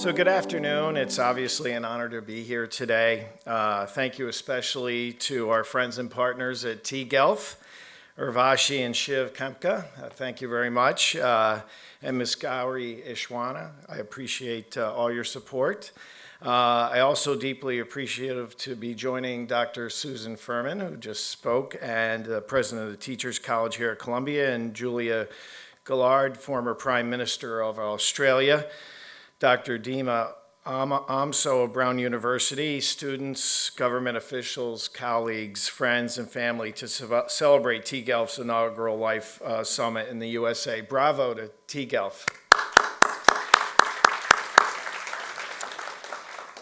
So good afternoon. It's obviously an honor to be here today. Thank you especially to our friends and partners at tGELF, Urvashi and Shiv Kempka. Thank you very much. And Ms. Gauri Ishwana, I appreciate all your support. I also deeply appreciative to be joining Dr. Susan Furman, who just spoke, and the president of the Teachers College here at Columbia, and Julia Gillard, former Prime Minister of Australia. Dr. Dima Amso of Brown University, students, government officials, colleagues, friends, and family to celebrate tGELF's inaugural Life Summit in the USA. Bravo to tGELF.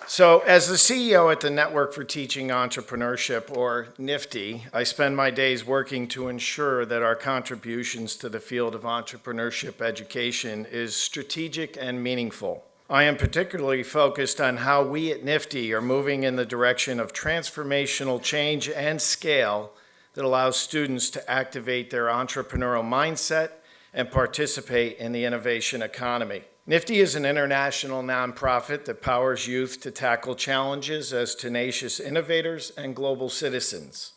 So as the CEO at the Network for Teaching Entrepreneurship, or Nifty, I spend my days working to ensure that our contributions to the field of entrepreneurship education is strategic and meaningful. I am particularly focused on how we at Nifty are moving in the direction of transformational change and scale that allows students to activate their entrepreneurial mindset and participate in the innovation economy. Nifty is an international nonprofit that powers youth to tackle challenges as tenacious innovators and global citizens.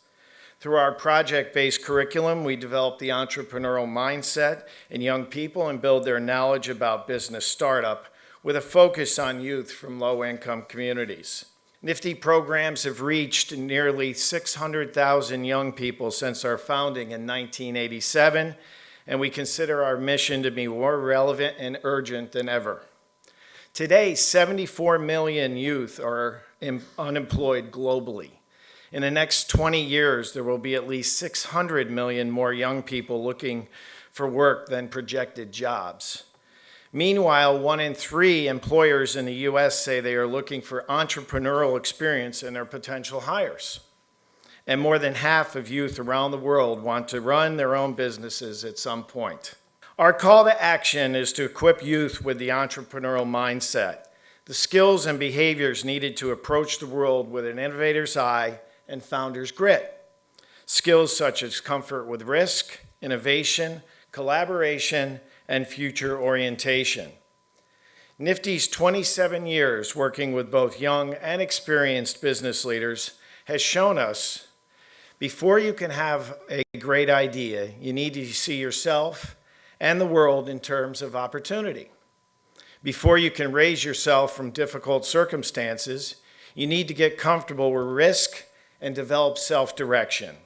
Through our project-based curriculum, we develop the entrepreneurial mindset in young people and build their knowledge about business startup with a focus on youth from low-income communities. Nifty programs have reached nearly 600,000 young people since our founding in 1987, and we consider our mission to be more relevant and urgent than ever. Today, 74 million youth are unemployed globally. In the next 20 years, there will be at least 600 million more young people looking for work than projected jobs. Meanwhile, 1 in 3 employers in the U.S. say they are looking for entrepreneurial experience in their potential hires. And more than half of youth around the world want to run their own businesses at some point. Our call to action is to equip youth with the entrepreneurial mindset, the skills and behaviors needed to approach the world with an innovator's eye and founder's grit. Skills such as comfort with risk, innovation, collaboration, and future orientation. Nifty's 27 years working with both young and experienced business leaders has shown us before you can have a great idea, you need to see yourself and the world in terms of opportunity. Before you can raise yourself from difficult circumstances, you need to get comfortable with risk and develop self-direction.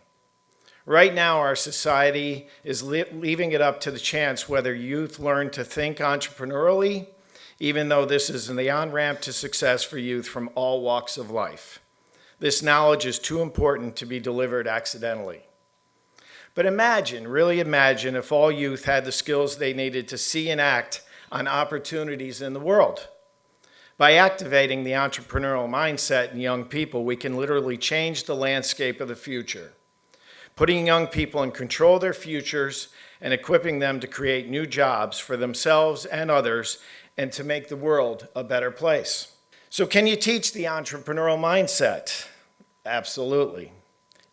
Right now, our society is leaving it up to the chance whether youth learn to think entrepreneurially, even though this is the on-ramp to success for youth from all walks of life. This knowledge is too important to be delivered accidentally. But imagine, really imagine, if all youth had the skills they needed to see and act on opportunities in the world. By activating the entrepreneurial mindset in young people, we can literally change the landscape of the future, putting young people in control of their futures and equipping them to create new jobs for themselves and others and to make the world a better place. So can you teach the entrepreneurial mindset? Absolutely.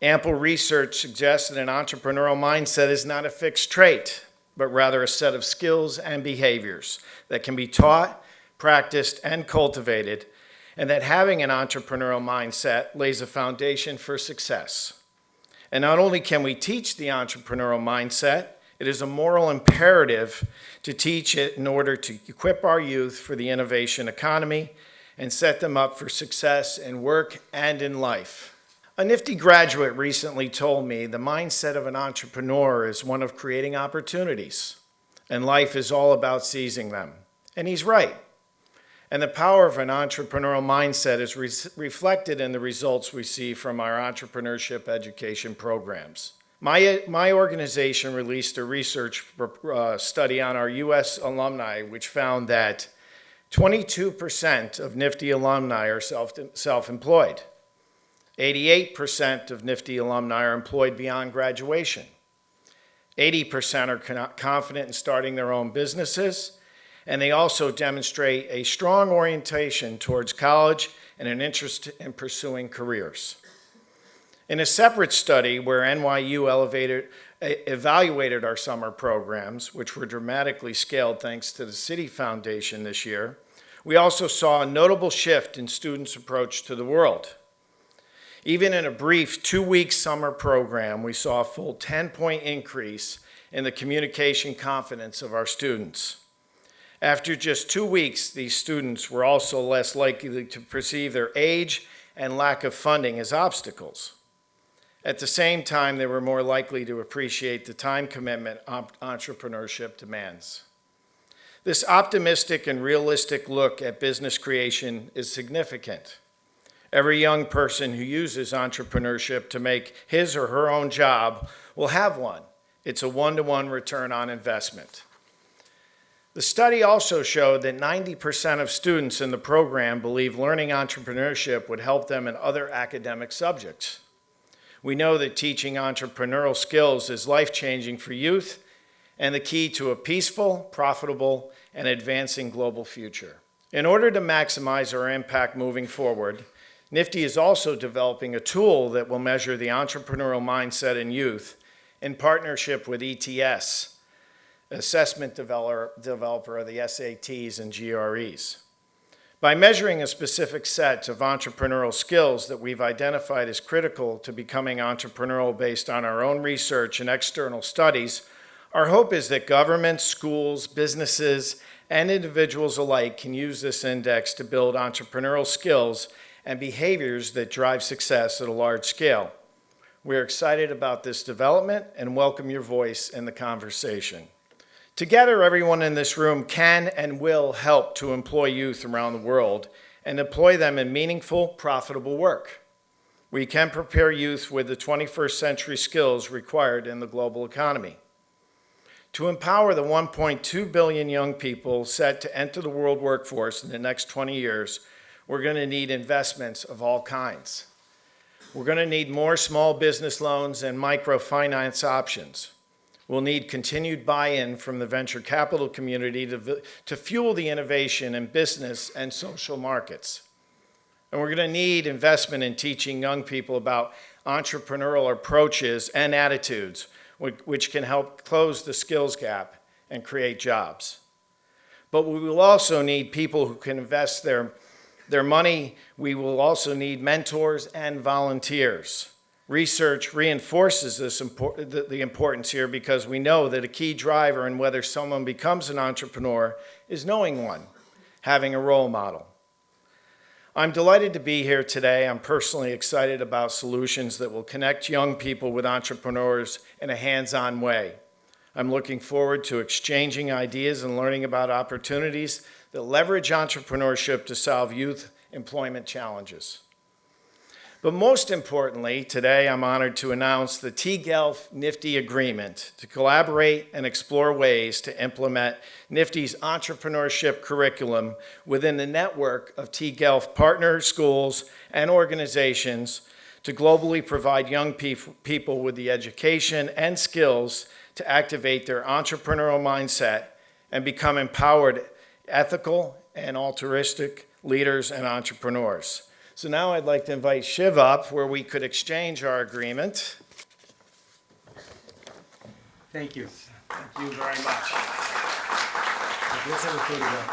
Ample research suggests that an entrepreneurial mindset is not a fixed trait, but rather a set of skills and behaviors that can be taught, practiced, and cultivated, and that having an entrepreneurial mindset lays a foundation for success. And not only can we teach the entrepreneurial mindset, it is a moral imperative to teach it in order to equip our youth for the innovation economy and set them up for success in work and in life. A Nifty graduate recently told me the mindset of an entrepreneur is one of creating opportunities, and life is all about seizing them. And he's right. And the power of an entrepreneurial mindset is reflected in the results we see from our entrepreneurship education programs. My organization released a research study on our U.S. alumni, which found that 22% of Nifty alumni are self-employed. 88% of Nifty alumni are employed beyond graduation. 80% are confident in starting their own businesses, and they also demonstrate a strong orientation towards college and an interest in pursuing careers. In a separate study where NYU evaluated our summer programs, which were dramatically scaled thanks to the Citi Foundation this year, We also saw a notable shift in students' approach to the world. Even in a brief 2-week summer program, we saw a full 10-point increase in the communication confidence of our students. After just 2 weeks, these students were also less likely to perceive their age and lack of funding as obstacles. At the same time, they were more likely to appreciate the time commitment entrepreneurship demands. This optimistic and realistic look at business creation is significant. Every young person who uses entrepreneurship to make his or her own job will have one. It's a one-to-one return on investment. The study also showed that 90% of students in the program believe learning entrepreneurship would help them in other academic subjects. We know that teaching entrepreneurial skills is life-changing for youth and the key to a peaceful, profitable, and advancing global future. In order to maximize our impact moving forward, Nifty is also developing a tool that will measure the entrepreneurial mindset in youth in partnership with ETS, assessment developer of the SATs and GREs. By measuring a specific set of entrepreneurial skills that we've identified as critical to becoming entrepreneurial based on our own research and external studies, our hope is that governments, schools, businesses, and individuals alike can use this index to build entrepreneurial skills and behaviors that drive success at a large scale. We're excited about this development and welcome your voice in the conversation. Together, everyone in this room can and will help to employ youth around the world and employ them in meaningful, profitable work. We can prepare youth with the 21st century skills required in the global economy. To empower the 1.2 billion young people set to enter the world workforce in the next 20 years, we're going to need investments of all kinds. We're going to need more small business loans and microfinance options. We'll need continued buy-in from the venture capital community to fuel the innovation in business and social markets. And we're going to need investment in teaching young people about entrepreneurial approaches and attitudes, which can help close the skills gap and create jobs. But we will also need people who can invest their money. We will also need mentors and volunteers. Research reinforces the importance here because we know that a key driver in whether someone becomes an entrepreneur is knowing one, having a role model. I'm delighted to be here today. I'm personally excited about solutions that will connect young people with entrepreneurs in a hands-on way. I'm looking forward to exchanging ideas and learning about opportunities that leverage entrepreneurship to solve youth employment challenges. But most importantly, today I'm honored to announce the tGELF Nifty agreement to collaborate and explore ways to implement Nifty's entrepreneurship curriculum within the network of tGELF partner schools and organizations to globally provide young people with the education and skills to activate their entrepreneurial mindset and become empowered, ethical, and altruistic leaders and entrepreneurs. So now I'd like to invite Shiv up where we could exchange our agreement. Thank you. Thank you very much. Let's have a photograph.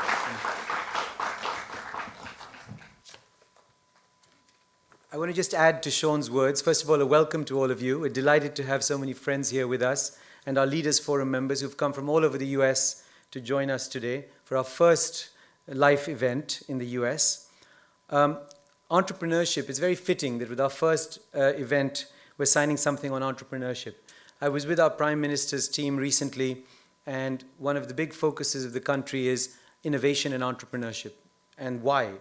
I want to just add to Shawn's words. First of all, a welcome to all of you. We're delighted to have so many friends here with us and our Leaders Forum members who've come from all over the US to join us today for our first live event in the US. Entrepreneurship, it's very fitting that with our first event, we're signing something on entrepreneurship. I was with our Prime Minister's team recently, and one of the big focuses of the country is innovation and entrepreneurship. And why?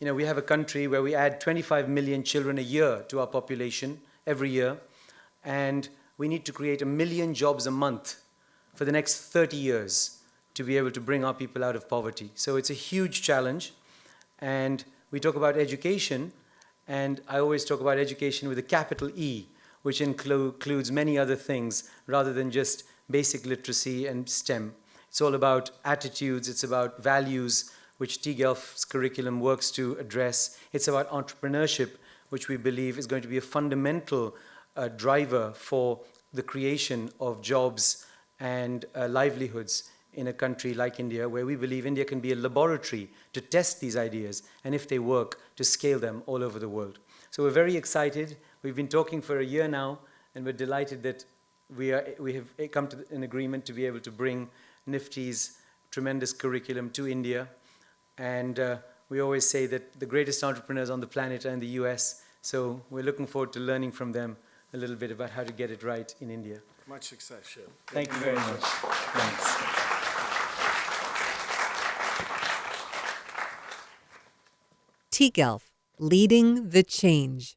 You know, we have a country where we add 25 million children a year to our population every year, and we need to create 1 million jobs a month for the next 30 years to be able to bring our people out of poverty. So it's a huge challenge, and we talk about education, and I always talk about education with a capital E, which includes many other things rather than just basic literacy and STEM. It's all about attitudes, it's about values, which tGELF's curriculum works to address. It's about entrepreneurship, which we believe is going to be a fundamental driver for the creation of jobs and livelihoods in a country like India, where we believe India can be a laboratory to test these ideas, and if they work, to scale them all over the world. So we're very excited. We've been talking for a year now, and we're delighted that we have come to an agreement to be able to bring Nifty's tremendous curriculum to India. And we always say that the greatest entrepreneurs on the planet are in the US, so we're looking forward to learning from them a little bit about how to get it right in India. Much success, Shawn. Thank you very much. Thanks. tGELF, leading the change.